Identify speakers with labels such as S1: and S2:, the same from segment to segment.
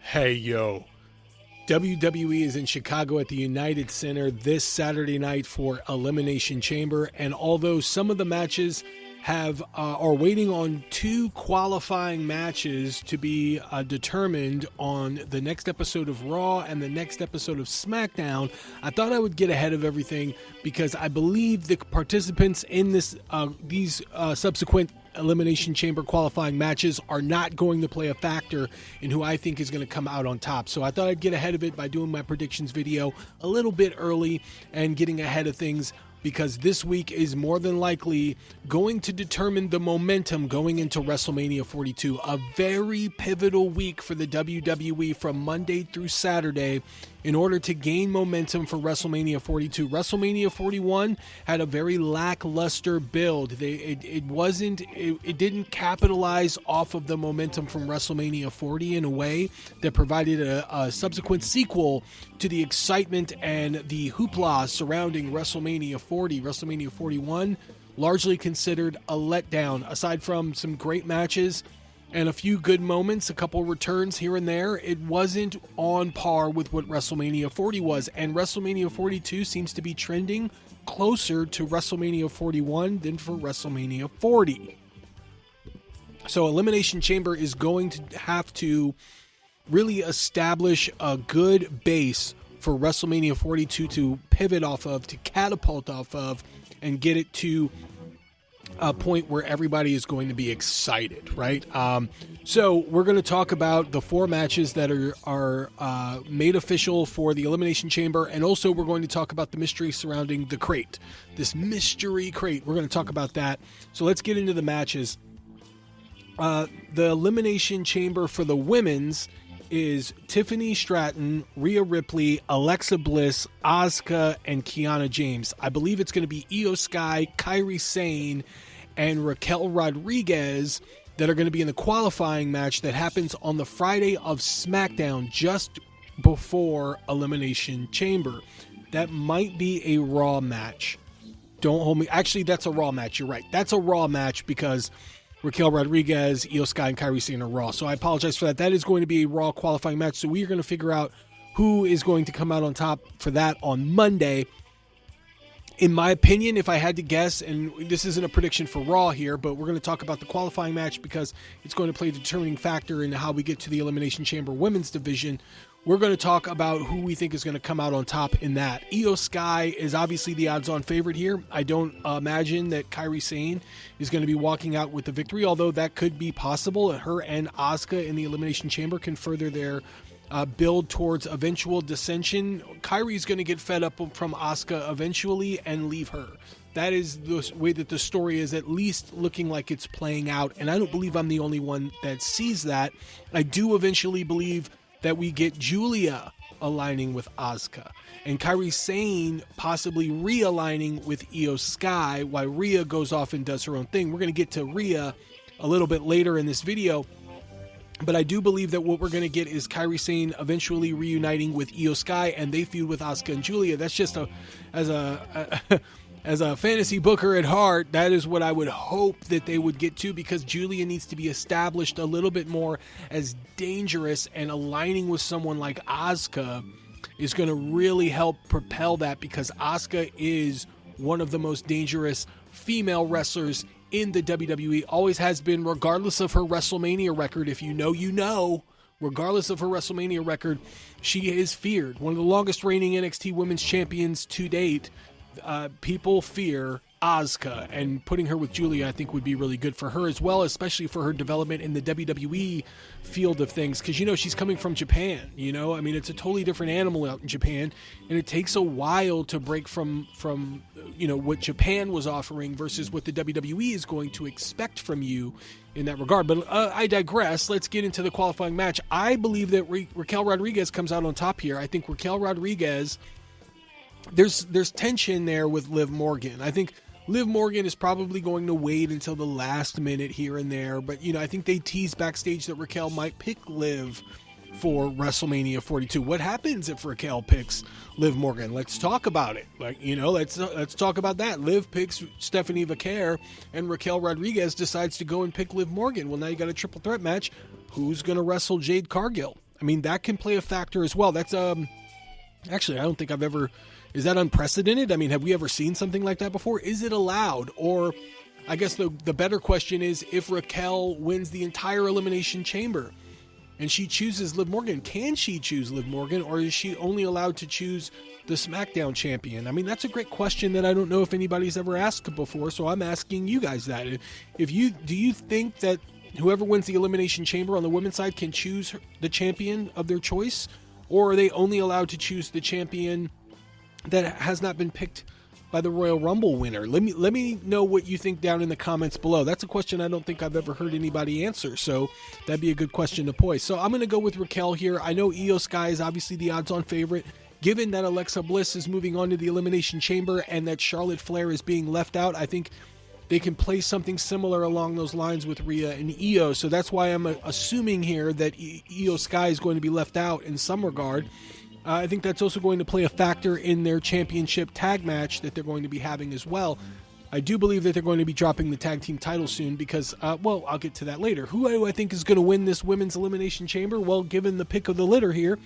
S1: Hey, yo. WWE is in Chicago at the United Center this Saturday night for Elimination Chamber. And although some of the matches are waiting on two qualifying matches to be determined on the next episode of Raw and the next episode of SmackDown, I thought I would get ahead of everything because I believe the participants in these subsequent Elimination Chamber qualifying matches are not going to play a factor in who I think is going to come out on top. So I thought I'd get ahead of it by doing my predictions video a little bit early and getting ahead of things, because this week is more than likely going to determine the momentum going into WrestleMania 42. A very pivotal week for the WWE from Monday through Saturday in order to gain momentum for WrestleMania 42. WrestleMania 41 had a very lackluster build. It didn't capitalize off of the momentum from WrestleMania 40 in a way that provided a subsequent sequel to the excitement and the hoopla surrounding WrestleMania 40. WrestleMania 41 largely considered a letdown. Aside from some great matches and a few good moments, a couple returns here and there, it wasn't on par with what WrestleMania 40 was. And WrestleMania 42 seems to be trending closer to WrestleMania 41 than for WrestleMania 40. So Elimination Chamber is going to have to really establish a good base for WrestleMania 42 to pivot off of, to catapult off of, and get it to a point where everybody is going to be excited, right? So we're going to talk about the four matches that are made official for the Elimination Chamber, and also we're going to talk about the mystery surrounding the crate, this mystery crate. We're going to talk about that. So let's get into the matches. The Elimination Chamber for the women's is Tiffany Stratton, Rhea Ripley, Alexa Bliss, Asuka, and Kiana James. I believe it's going to be Io Sky, Kairi Sane, and Raquel Rodriguez that are going to be in the qualifying match that happens on the Friday of SmackDown just before Elimination Chamber. That might be a Raw match. Don't hold me. Actually, that's a Raw match. You're right. That's a Raw match because Raquel Rodriguez, Io Sky, and Kairi Sane are Raw. So I apologize for that. That is going to be a Raw qualifying match. So we are going to figure out who is going to come out on top for that on Monday. In my opinion, if I had to guess, and this isn't a prediction for Raw here, but we're going to talk about the qualifying match because it's going to play a determining factor in how we get to the Elimination Chamber women's division. We're going to talk about who we think is going to come out on top in that. Io Sky is obviously the odds-on favorite here. I don't imagine that Kairi Sane is going to be walking out with the victory, although that could be possible. Her and Asuka in the Elimination Chamber can further their build towards eventual dissension. Kairi's going to get fed up from Asuka eventually and leave her. That is the way that the story is at least looking like it's playing out, and I don't believe I'm the only one that sees that. I do eventually believe that we get Julia aligning with Asuka and Kairi Sane possibly realigning with Io Sky while Rhea goes off and does her own thing. We're going to get to Rhea a little bit later in this video, but I do believe that what we're going to get is Kairi Sane eventually reuniting with Io Sky and they feud with Asuka and Julia. That's just as a fantasy booker at heart, that is what I would hope that they would get to, because Julia needs to be established a little bit more as dangerous, and aligning with someone like Asuka is going to really help propel that, because Asuka is one of the most dangerous female wrestlers in the WWE, always has been, regardless of her WrestleMania record. If you know, you know. Regardless of her WrestleMania record, she is feared. One of the longest reigning NXT Women's Champions to date. People fear Asuka, and putting her with Julia I think would be really good for her as well, especially for her development in the WWE field of things, because she's coming from Japan. I mean, it's a totally different animal out in Japan, and it takes a while to break from what Japan was offering versus what the WWE is going to expect from you in that regard. But I digress. Let's get into the qualifying match. I believe that Raquel Rodriguez comes out on top here. I think Raquel Rodriguez, there's tension there with Liv Morgan. I think Liv Morgan is probably going to wait until the last minute here and there, but I think they tease backstage that Raquel might pick Liv for WrestleMania 42. What happens if Raquel picks Liv Morgan? Let's talk about it. Let's talk about that. Liv picks Stephanie Vaquer and Raquel Rodriguez decides to go and pick Liv Morgan. Well, now you got a triple threat match. Who's going to wrestle Jade Cargill? I mean, that can play a factor as well. That's actually, I don't think I've ever. Is that unprecedented? I mean, have we ever seen something like that before? Is it allowed? Or I guess the better question is, if Raquel wins the entire Elimination Chamber and she chooses Liv Morgan, can she choose Liv Morgan, or is she only allowed to choose the SmackDown champion? I mean, that's a great question that I don't know if anybody's ever asked before, so I'm asking you guys that. Do you think that whoever wins the Elimination Chamber on the women's side can choose the champion of their choice, or are they only allowed to choose the champion that has not been picked by the Royal Rumble winner? Let me know what you think down in the comments below. That's a question I don't think I've ever heard anybody answer, so that'd be a good question to pose. So I'm going to go with Raquel here. I know Io Sky is obviously the odds-on favorite. Given that Alexa Bliss is moving on to the Elimination Chamber and that Charlotte Flair is being left out, I think they can play something similar along those lines with Rhea and Io. So that's why I'm assuming here that Io Sky is going to be left out in some regard. I think that's also going to play a factor in their championship tag match that they're going to be having as well. I do believe that they're going to be dropping the tag team title soon because, I'll get to that later. Who do I think is going to win this Women's Elimination Chamber? Well, given the pick of the litter here,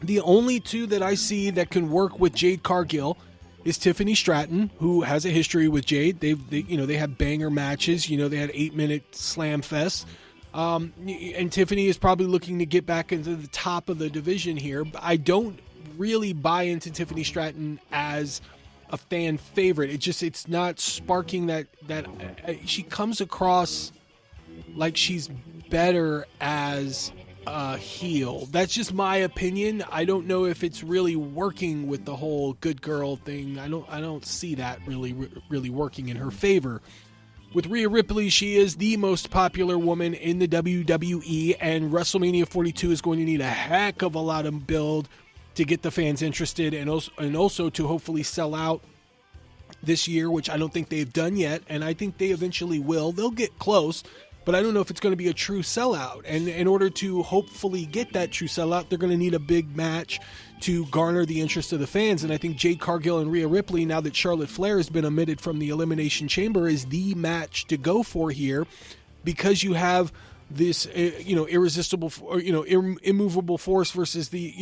S1: the only two that I see that can work with Jade Cargill is Tiffany Stratton, who has a history with Jade. They have banger matches. They had 8-minute slam fest. And Tiffany is probably looking to get back into the top of the division here. But I don't really buy into Tiffany Stratton as a fan favorite. It's not sparking that she comes across like she's better as a heel. That's just my opinion. I don't know if it's really working with the whole good girl thing. I don't see that really working in her favor. With Rhea Ripley, she is the most popular woman in the WWE, and WrestleMania 42 is going to need a heck of a lot of build to get the fans interested and also to hopefully sell out this year, which I don't think they've done yet, and I think they eventually will. They'll get close, but I don't know if it's going to be a true sellout. And in order to hopefully get that true sellout, they're going to need a big match to garner the interest of the fans. And I think Jade Cargill and Rhea Ripley, now that Charlotte Flair has been omitted from the Elimination Chamber, is the match to go for here, because you have this, irresistible, immovable force versus the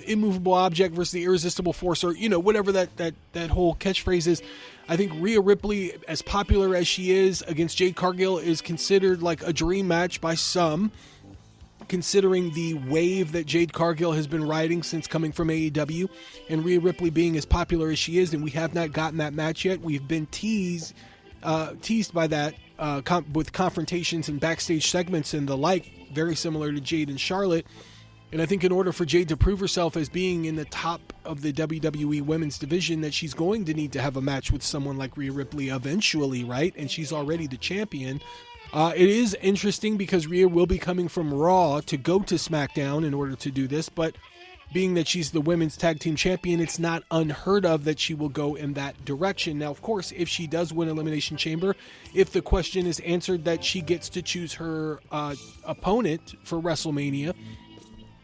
S1: immovable object versus the irresistible force, or whatever that whole catchphrase is. I think Rhea Ripley, as popular as she is, against Jade Cargill is considered like a dream match by some, considering the wave that Jade Cargill has been riding since coming from AEW, and Rhea Ripley being as popular as she is, and we have not gotten that match yet. We've been teased by that with confrontations and backstage segments and the like, very similar to Jade and Charlotte. And I think in order for Jade to prove herself as being in the top of the WWE women's division, that she's going to need to have a match with someone like Rhea Ripley eventually, right? And she's already the champion. It is interesting because Rhea will be coming from Raw to go to SmackDown in order to do this, but being that she's the women's tag team champion, it's not unheard of that she will go in that direction. Now, of course, if she does win Elimination Chamber, if the question is answered that she gets to choose her opponent for WrestleMania,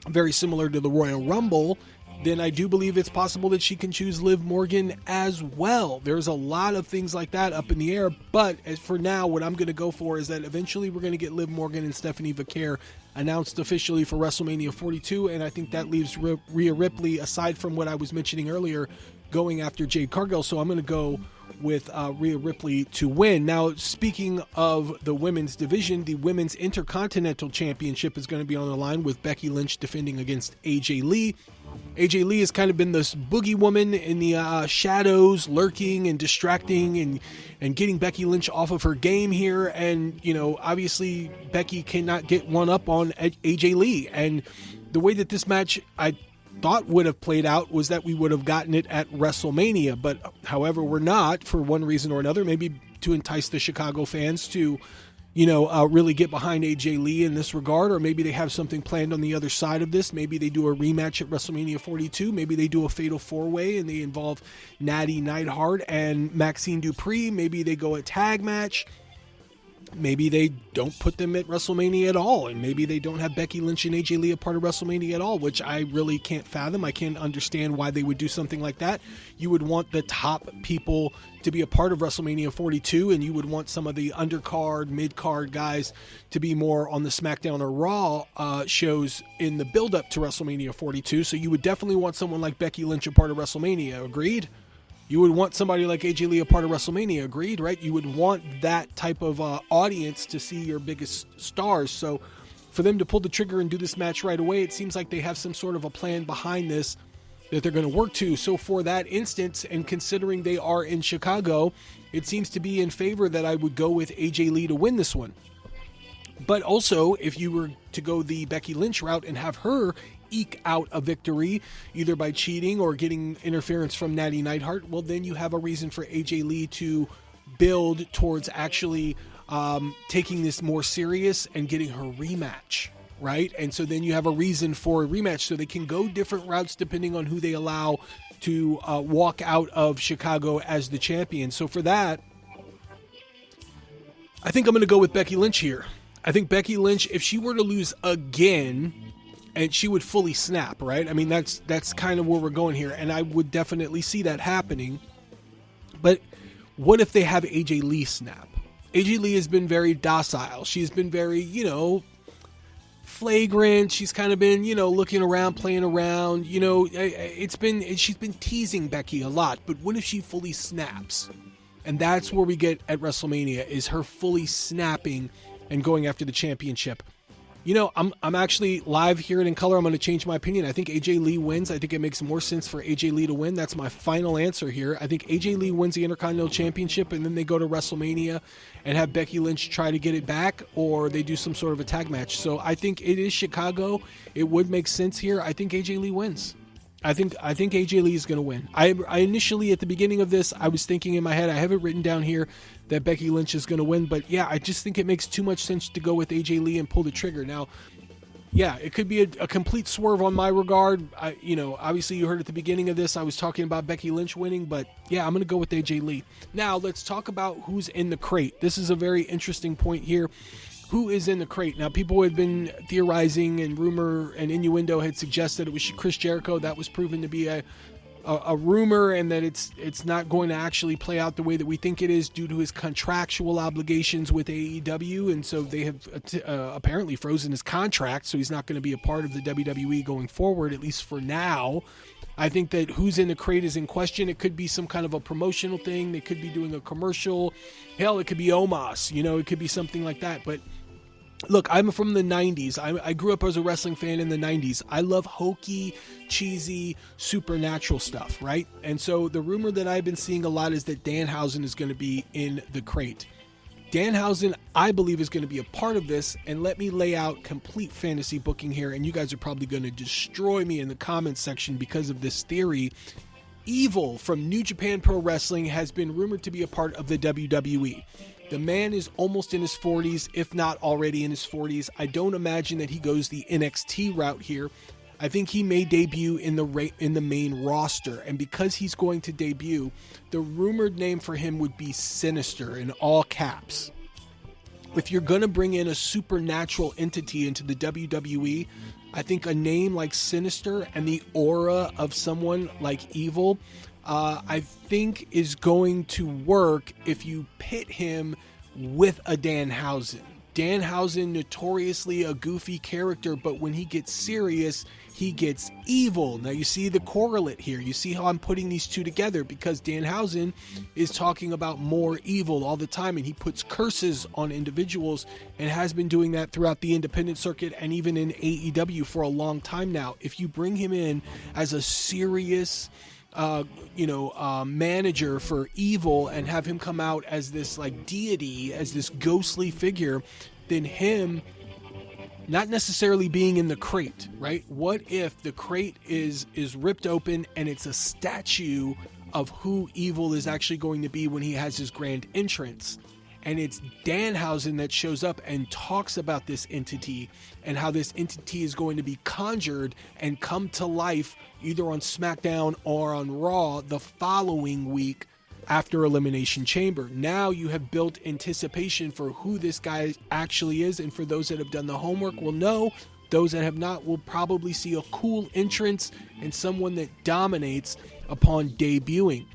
S1: very similar to the Royal Rumble, then I do believe it's possible that she can choose Liv Morgan as well. There's a lot of things like that up in the air, but as for now, what I'm going to go for is that eventually we're going to get Liv Morgan and Stephanie Vaquer announced officially for WrestleMania 42, and I think that leaves Rhea Ripley, aside from what I was mentioning earlier, going after Jade Cargill. So I'm going to go with Rhea Ripley to win. Now, speaking of the women's division, the Women's Intercontinental Championship is going to be on the line with Becky Lynch defending against AJ Lee. AJ Lee has kind of been this boogie woman in the shadows, lurking and distracting and getting Becky Lynch off of her game here. And, obviously Becky cannot get one up on AJ Lee. And the way that this match, I thought would have played out was that we would have gotten it at WrestleMania, but however, we're not, for one reason or another, maybe to entice the Chicago fans to, really get behind AJ Lee in this regard, or maybe they have something planned on the other side of this. Maybe they do a rematch at WrestleMania 42. Maybe they do a fatal four-way and they involve Natty Neidhart and Maxine Dupree. Maybe they go a tag match. maybe they don't put them at WrestleMania at all, and maybe they don't have Becky Lynch and AJ Lee a part of WrestleMania at all, which I really can't fathom. I can't understand why they would do something like that. You would want the top people to be a part of WrestleMania 42, and you would want some of the undercard, mid-card guys to be more on the SmackDown or Raw shows in the build-up to WrestleMania 42, so you would definitely want someone like Becky Lynch a part of WrestleMania, agreed? You would want somebody like AJ Lee a part of WrestleMania, agreed, right? You would want that type of audience to see your biggest stars. So for them to pull the trigger and do this match right away, it seems like they have some sort of a plan behind this that they're going to work to. So for that instance, and considering they are in Chicago, it seems to be in favor that I would go with AJ Lee to win this one. But also, if you were to go the Becky Lynch route and have her eke out a victory, either by cheating or getting interference from Natty Neidhart, well, then you have a reason for AJ Lee to build towards actually taking this more serious and getting her rematch, right? And so then you have a reason for a rematch, so they can go different routes depending on who they allow to walk out of Chicago as the champion. So for that, I think I'm going to go with Becky Lynch here. I think Becky Lynch, if she were to lose again, and she would fully snap, right? I mean, that's kind of where we're going here, and I would definitely see that happening. But what if they have AJ Lee snap? AJ Lee has been very docile. She's been very, flagrant. She's kind of been, looking around, playing around. She's been teasing Becky a lot. But what if she fully snaps? And that's where we get at WrestleMania, is her fully snapping and going after the championship. I'm actually live here in color. I'm going to change my opinion. I think AJ Lee wins. I think it makes more sense for AJ Lee to win. That's my final answer here. I think AJ Lee wins the Intercontinental Championship, and then they go to WrestleMania and have Becky Lynch try to get it back, or they do some sort of a tag match. So I think it is Chicago. It would make sense here. I think AJ Lee wins. I think AJ Lee is going to win. I initially, at the beginning of this, I was thinking in my head, I have it written down here, that Becky Lynch is going to win. But yeah, I just think it makes too much sense to go with AJ Lee and pull the trigger. Now, yeah, it could be a complete swerve on my regard. Obviously you heard at the beginning of this, I was talking about Becky Lynch winning, but yeah, I'm going to go with AJ Lee. Now, let's talk about who's in the crate. This is a very interesting point here. Who is in the crate? Now, people had been theorizing, and rumor and innuendo had suggested it was Chris Jericho. That was proven to be a rumor, and that it's not going to actually play out the way that we think it is due to his contractual obligations with AEW. And so they have apparently frozen his contract, so he's not going to be a part of the WWE going forward, at least for now. I think that who's in the crate is in question. It could be some kind of a promotional thing. They could be doing a commercial. Hell, it could be Omos. It could be something like that. But look, I'm from the 90s. I grew up as a wrestling fan in the 90s. I love hokey, cheesy, supernatural stuff, right? And so the rumor that I've been seeing a lot is that Danhausen is going to be in the crate. Danhausen, I believe, is going to be a part of this, and let me lay out complete fantasy booking here, and you guys are probably going to destroy me in the comments section because of this theory. Evil from New Japan Pro Wrestling has been rumored to be a part of the WWE. The man is almost in his 40s, if not already in his 40s. I don't imagine that he goes the NXT route here. I think he may debut in the main roster, and because he's going to debut, the rumored name for him would be Sinister in all caps. If you're going to bring in a supernatural entity into the WWE, I think a name like Sinister and the aura of someone like Evil, I think is going to work if you pit him with a Danhausen. Danhausen, notoriously a goofy character, but when he gets serious, he gets evil. Now you see the correlate here. You see how I'm putting these two together, because Danhausen is talking about more evil all the time, and he puts curses on individuals and has been doing that throughout the independent circuit and even in AEW for a long time now. If you bring him in as a serious manager for evil and have him come out as this like deity, as this ghostly figure, then him not necessarily being in the crate, right? What if the crate is ripped open and it's a statue of who Evil is actually going to be when he has his grand entrance? And it's Danhausen that shows up and talks about this entity and how this entity is going to be conjured and come to life either on SmackDown or on Raw the following week after Elimination Chamber. Now you have built anticipation for who this guy actually is, and for those that have done the homework will know. Those that have not will probably see a cool entrance and someone that dominates upon debuting.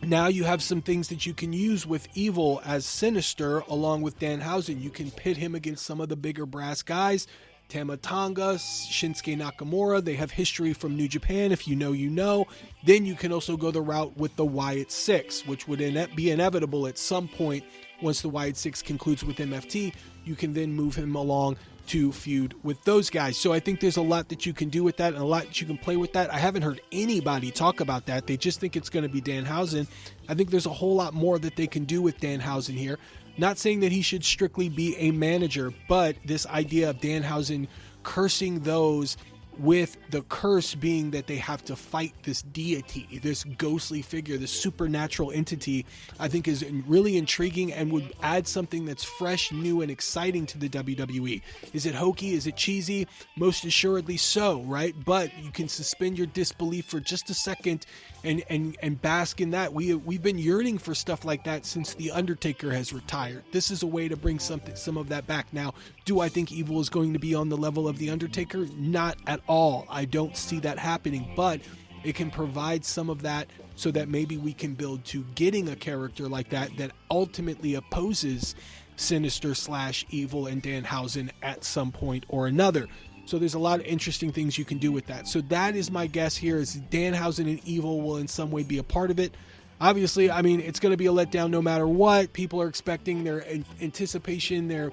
S1: Now you have some things that you can use with Evil as Sinister along with Danhausen. You can pit him against some of the bigger brass guys. Tama Tonga, Shinsuke Nakamura, they have history from New Japan. If you know, you know. Then you can also go the route with the Wyatt Six, which would be inevitable at some point once the Wyatt Six concludes with MFT. You can then move him along to feud with those guys. So I think there's a lot that you can do with that and a lot that you can play with that. I haven't heard anybody talk about that. They just think it's going to be Danhausen. I think there's a whole lot more that they can do with Danhausen here. Not saying that he should strictly be a manager, but this idea of Danhausen cursing those with the curse being that they have to fight this deity, this ghostly figure, this supernatural entity, I think is really intriguing and would add something that's fresh, new, and exciting to the WWE. Is it hokey? Is it cheesy? Most assuredly so, right? But you can suspend your disbelief for just a second and bask in that. We've been yearning for stuff like that since The Undertaker has retired. This is a way to bring some of that back. Now, do I think Evil is going to be on the level of The Undertaker? Not at all. I don't see that happening, but it can provide some of that so that maybe we can build to getting a character like that ultimately opposes Sinister / Evil and Danhausen at some point or another. So there's a lot of interesting things you can do with that. So that is my guess here, is Danhausen and Evil will in some way be a part of it. Obviously, I mean, it's going to be a letdown no matter what. People are expecting their anticipation, their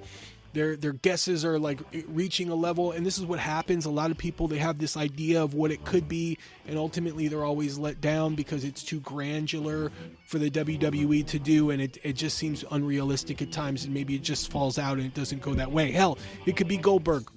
S1: guesses are like reaching a level, and this is what happens. A lot of people, they have this idea of what it could be, and ultimately they're always let down because it's too granular for the WWE to do, and it just seems unrealistic at times, and maybe it just falls out and it doesn't go that way. Hell, it could be Goldberg.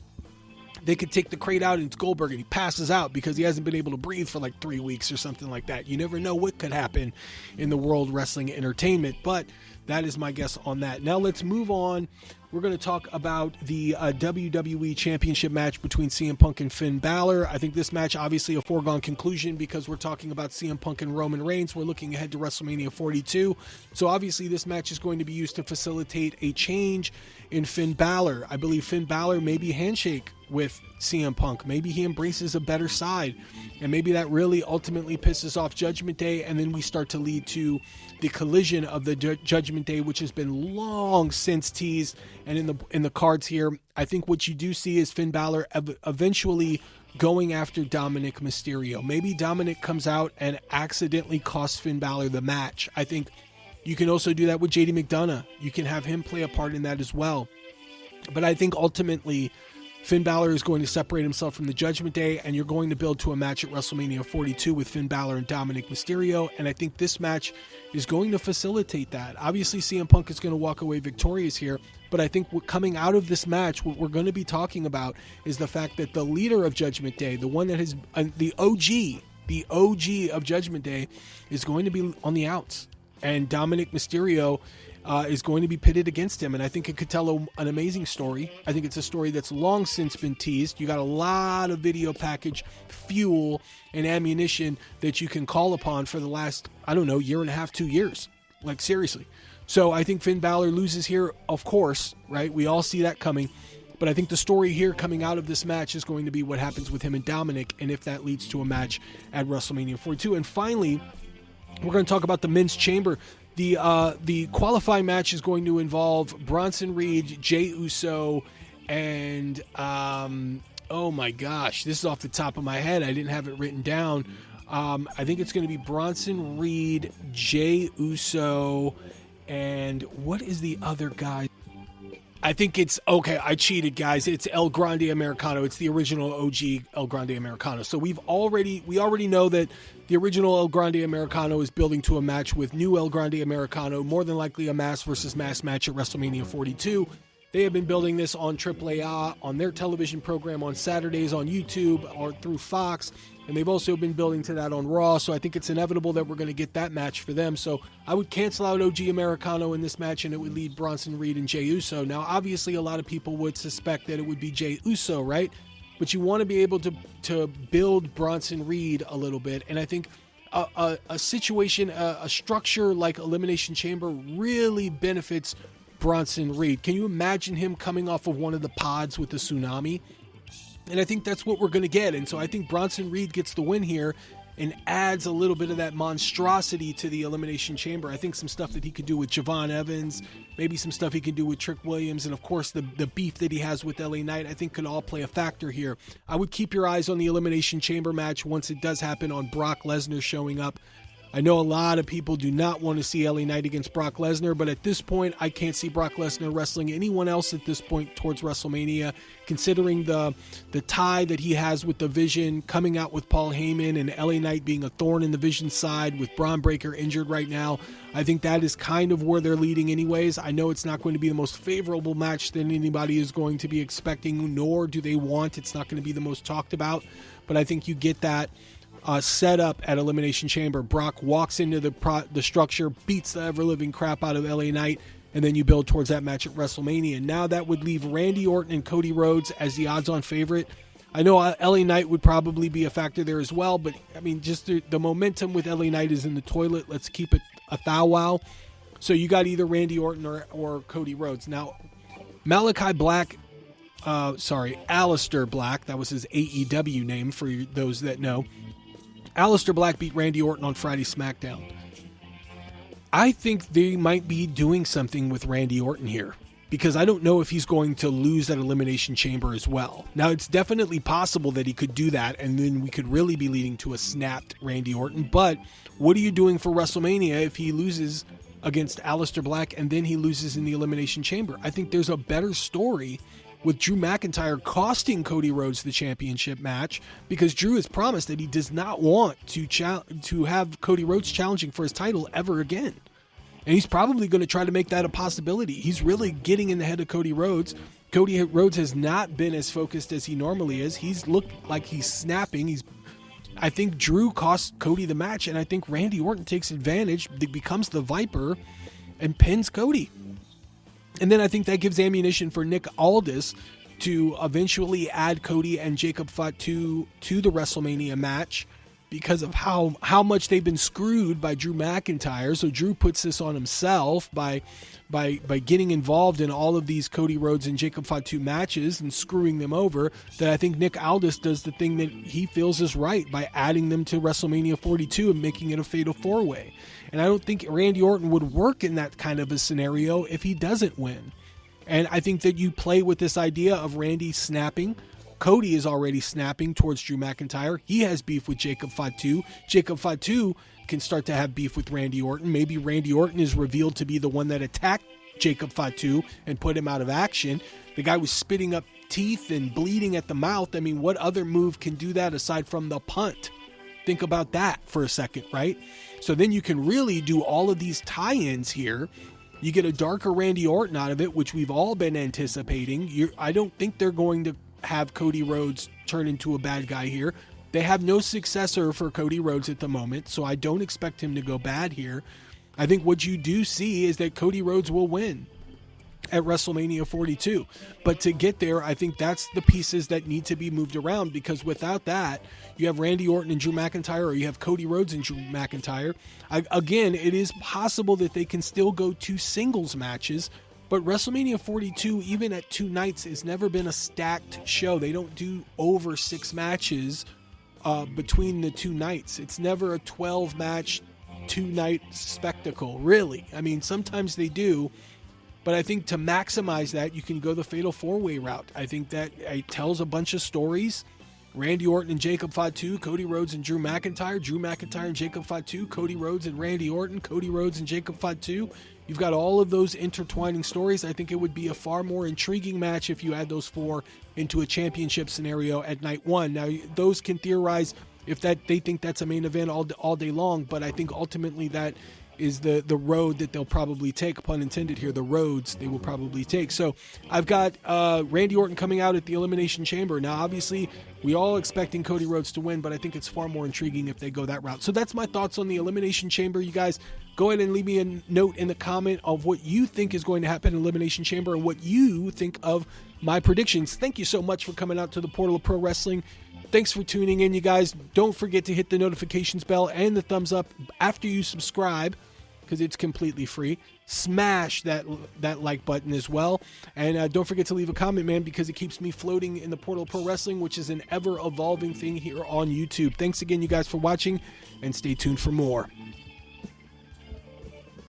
S1: They could take the crate out and it's Goldberg and he passes out because he hasn't been able to breathe for like 3 weeks or something like that. You never know what could happen in the world wrestling entertainment, but that is my guess on that. Now let's move on. We're going to talk about the WWE Championship match between CM Punk and Finn Balor. I think this match, obviously a foregone conclusion because we're talking about CM Punk and Roman Reigns. We're looking ahead to WrestleMania 42. So obviously this match is going to be used to facilitate a change in Finn Balor. I believe Finn Balor maybe handshake with CM Punk. Maybe he embraces a better side, and maybe that really ultimately pisses off Judgment Day, and then we start to lead to the collision of the Judgment Day, which has been long since teased and in the cards here. I think what you do see is Finn Balor eventually going after Dominic Mysterio. Maybe Dominic comes out and accidentally costs Finn Balor the match. I think you can also do that with JD McDonough. You can have him play a part in that as well. But I think ultimately Finn Balor is going to separate himself from the Judgment Day, and you're going to build to a match at WrestleMania 42 with Finn Balor and Dominic Mysterio, and I think this match is going to facilitate that. Obviously, CM Punk is going to walk away victorious here, but I think coming out of this match, what we're going to be talking about is the fact that the leader of Judgment Day, the one that has the OG of Judgment Day, is going to be on the outs, and Dominic Mysterio is going to be pitted against him, and I think it could tell an amazing story. I think it's a story that's long since been teased. You got a lot of video package fuel and ammunition that you can call upon for the last, I don't know, year and a half, 2 years. Like, seriously. So I think Finn Balor loses here, of course, right? We all see that coming. But I think the story here coming out of this match is going to be what happens with him and Dominic, and if that leads to a match at WrestleMania 42. And finally, we're going to talk about the men's chamber. The qualifying match is going to involve Bronson Reed, Jey Uso, and oh my gosh, this is off the top of my head. I didn't have it written down. I think it's going to be Bronson Reed, Jey Uso, and what is the other guy? I think it's, okay, I cheated, guys. It's El Grande Americano. It's the original OG El Grande Americano. So we already know that the original El Grande Americano is building to a match with new El Grande Americano, more than likely a mass versus mass match at WrestleMania 42. They have been building this on AAA, on their television program on Saturdays on YouTube or through Fox, and they've also been building to that on Raw, so I think it's inevitable that we're going to get that match for them. So I would cancel out OG Americano in this match, and it would lead Bronson Reed and Jey Uso. Now, obviously, a lot of people would suspect that it would be Jey Uso, right? But you want to be able to build Bronson Reed a little bit, and I think a situation, a structure like Elimination Chamber really benefits Bronson Reed. Can you imagine him coming off of one of the pods with the tsunami? And I think that's what we're going to get. And so I think Bronson Reed gets the win here and adds a little bit of that monstrosity to the Elimination Chamber. I think some stuff that he could do with Javon Evans, maybe some stuff he can do with Trick Williams, and of course the beef that he has with LA Knight, I think could all play a factor here. I would keep your eyes on the Elimination Chamber match once it does happen, on Brock Lesnar showing up. I know a lot of people do not want to see LA Knight against Brock Lesnar, but at this point, I can't see Brock Lesnar wrestling anyone else at this point towards WrestleMania, considering the tie that he has with the Vision, coming out with Paul Heyman and LA Knight being a thorn in the Vision side with Braun Breaker injured right now. I think that is kind of where they're leading anyways. I know it's not going to be the most favorable match that anybody is going to be expecting, nor do they want. It's not going to be the most talked about, but I think you get that set up at Elimination Chamber. Brock walks into the structure, beats the ever-living crap out of LA Knight, and then you build towards that match at WrestleMania. Now that would leave Randy Orton and Cody Rhodes as the odds-on favorite. I know LA Knight would probably be a factor there as well, but I mean, just the momentum with LA Knight is in the toilet. Let's keep it a thou wow. So you got either Randy Orton or Cody Rhodes. Now, Aleister Black, that was his AEW name for those that know. Aleister Black beat Randy Orton on Friday SmackDown. I think they might be doing something with Randy Orton here, because I don't know if he's going to lose that Elimination Chamber as well. Now, it's definitely possible that he could do that, and then we could really be leading to a snapped Randy Orton. But what are you doing for WrestleMania if he loses against Aleister Black and then he loses in the Elimination Chamber? I think there's a better story with Drew McIntyre costing Cody Rhodes the championship match, because Drew has promised that he does not want to have Cody Rhodes challenging for his title ever again. And he's probably going to try to make that a possibility. He's really getting in the head of Cody Rhodes. Cody Rhodes has not been as focused as he normally is. He's looked like he's snapping. I think Drew costs Cody the match, and I think Randy Orton takes advantage, becomes the Viper, and pins Cody. And then I think that gives ammunition for Nick Aldis to eventually add Cody and Jacob Fatu to the WrestleMania match, because of how much they've been screwed by Drew McIntyre. So Drew puts this on himself by getting involved in all of these Cody Rhodes and Jacob Fatu matches and screwing them over, that I think Nick Aldis does the thing that he feels is right by adding them to WrestleMania 42 and making it a fatal four-way. And I don't think Randy Orton would work in that kind of a scenario if he doesn't win. And I think that you play with this idea of Randy snapping. Cody is already snapping towards Drew McIntyre. He has beef with Jacob Fatu. Jacob Fatu can start to have beef with Randy Orton. Maybe Randy Orton is revealed to be the one that attacked Jacob Fatu and put him out of action. The guy was spitting up teeth and bleeding at the mouth. I mean, what other move can do that aside from the punt? Think about that for a second, right? So then you can really do all of these tie-ins here. You get a darker Randy Orton out of it, which we've all been anticipating. I don't think they're going to have Cody Rhodes turn into a bad guy here. They have no successor for Cody Rhodes at the moment, so I don't expect him to go bad here. I think what you do see is that Cody Rhodes will win at WrestleMania 42. But to get there, I think that's the pieces that need to be moved around, because without that, you have Randy Orton and Drew McIntyre, or you have Cody Rhodes and Drew McIntyre. Again, it is possible that they can still go 2 singles matches, but WrestleMania 42, even at 2 nights, has never been a stacked show. They don't do over 6 matches between the 2 nights. It's never a 12-match, 2-night spectacle, really. I mean, sometimes they do, but I think to maximize that, you can go the Fatal 4-Way route. I think that it tells a bunch of stories. Randy Orton and Jacob Fatu, Cody Rhodes and Drew McIntyre and Jacob Fatu, Cody Rhodes and Randy Orton, Cody Rhodes and Jacob Fatu. You've got all of those intertwining stories. I think it would be a far more intriguing match if you add those 4 into a championship scenario at night 1. Now, those can theorize if they think that's a main event all day long, but I think ultimately that is the road that they'll probably take, pun intended here, the roads they will probably take. So I've got Randy Orton coming out at the Elimination Chamber. Now, obviously, We all expecting Cody Rhodes to win, but I think it's far more intriguing if they go that route. So that's my thoughts on the Elimination Chamber. You guys, go ahead and leave me a note in the comment of what you think is going to happen in Elimination Chamber and what you think of my predictions. Thank you so much for coming out to the Portal of Pro Wrestling. Thanks for tuning in, you guys. Don't forget to hit the notifications bell and the thumbs up after you subscribe, because it's completely free. Smash that like button as well. And don't forget to leave a comment, man, because it keeps me floating in the Portal of Pro Wrestling, which is an ever-evolving thing here on YouTube. Thanks again, you guys, for watching, and stay tuned for more.